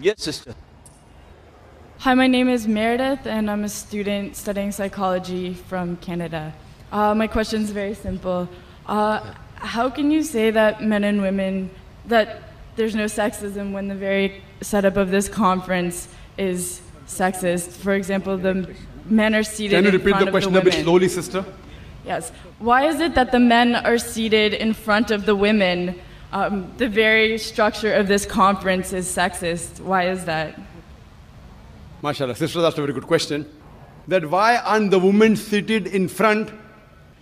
Yes, sister. Hi, my name is Meredith, and I'm a student studying psychology from Canada. My question is very simple. How can you say that men and women, that there's no sexism when the very setup of this conference is sexist? For example, the men are seated in front of the women. Can you repeat the question a bit slowly, sister? Yes. Why is it that the men are seated in front of the women? The very structure of this conference is sexist. Why is that? MashaAllah, sister, that's a very good question. That why aren't the women seated in front?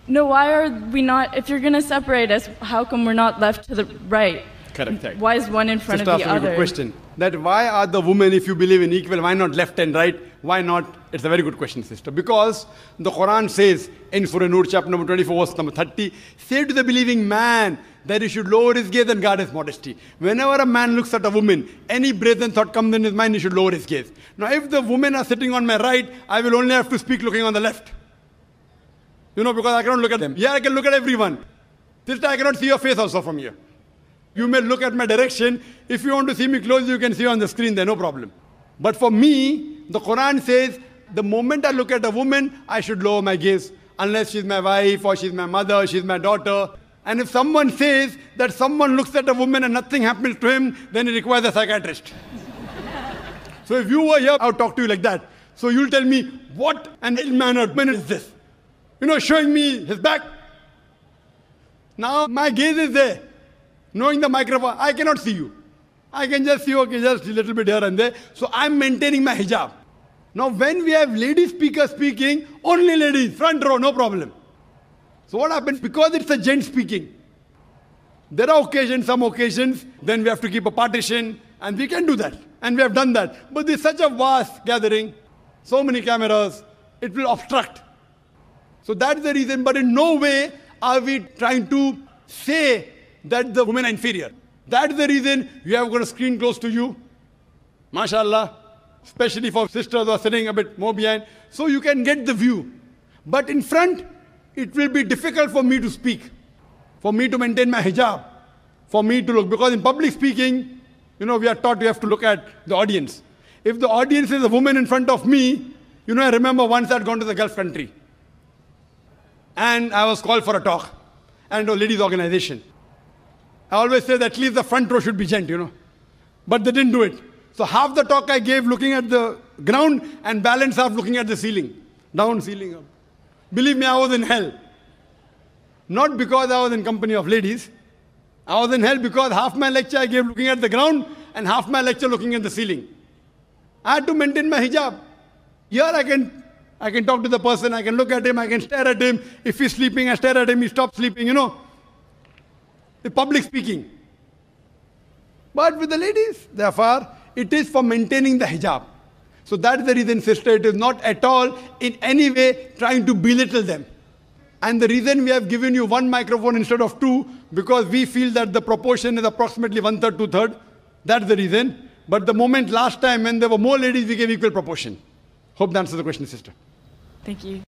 No, why are we not, if you're going to separate us, how come we're not left to the right? Correct. Why is one in front sister, of the that's a very other? good question. That why are the women, if you believe in equal, why not left and right? Why not? It's a very good question, sister. Because the Quran says in Surah Nur, chapter number 24, verse number 30, say to the believing man that he should lower his gaze and guard his modesty. Whenever a man looks at a woman, any brazen thought comes in his mind, he should lower his gaze. Now, if the women are sitting on my right, I will only have to speak looking on the left. Because I cannot look at them. Yeah, I can look at everyone. Sister, I cannot see your face also from here. You may look at my direction. If you want to see me close, you can see on the screen there, no problem. But for me, the Quran says, the moment I look at a woman, I should lower my gaze. Unless she's my wife, or she's my mother, she's my daughter. And if someone says that someone looks at a woman and nothing happens to him, then it requires a psychiatrist. So if you were here, I would talk to you like that. So you'll tell me, what an ill-mannered man is this? Showing me his back. Now my gaze is there. Knowing the microphone, I cannot see you. I can just see, okay, just a little bit here and there. So I'm maintaining my hijab. Now when we have lady speakers speaking, only ladies, front row, no problem. So what happens? Because it's a gent speaking, there are occasions, some occasions, then we have to keep a partition, and we can do that. And we have done that. But there's such a vast gathering, so many cameras, it will obstruct. So that's the reason, but in no way are we trying to say that the women are inferior. That's the reason we have got a screen close to you. MashaAllah. Especially for sisters who are sitting a bit more behind. So you can get the view. But in front, it will be difficult for me to speak. For me to maintain my hijab. For me to look. Because in public speaking, we are taught we have to look at the audience. If the audience is a woman in front of me, I remember once I'd gone to the Gulf country. And I was called for a talk. And a ladies' organization. I always say that at least the front row should be gent, But they didn't do it. So half the talk I gave looking at the ground and balance half looking at the ceiling. Down, ceiling, up. Believe me, I was in hell. Not because I was in company of ladies. I was in hell because half my lecture I gave looking at the ground and half my lecture looking at the ceiling. I had to maintain my hijab. Here I can talk to the person, I can look at him, I can stare at him. If he's sleeping, I stare at him, he stops sleeping, The public speaking. But with the ladies, therefore, it is for maintaining the hijab. So that's the reason, sister, it is not at all in any way trying to belittle them. And the reason we have given you one microphone instead of two, because we feel that the proportion is approximately 1/3, 2/3. That's the reason. But the moment last time when there were more ladies, we gave equal proportion. Hope that answers the question, sister. Thank you.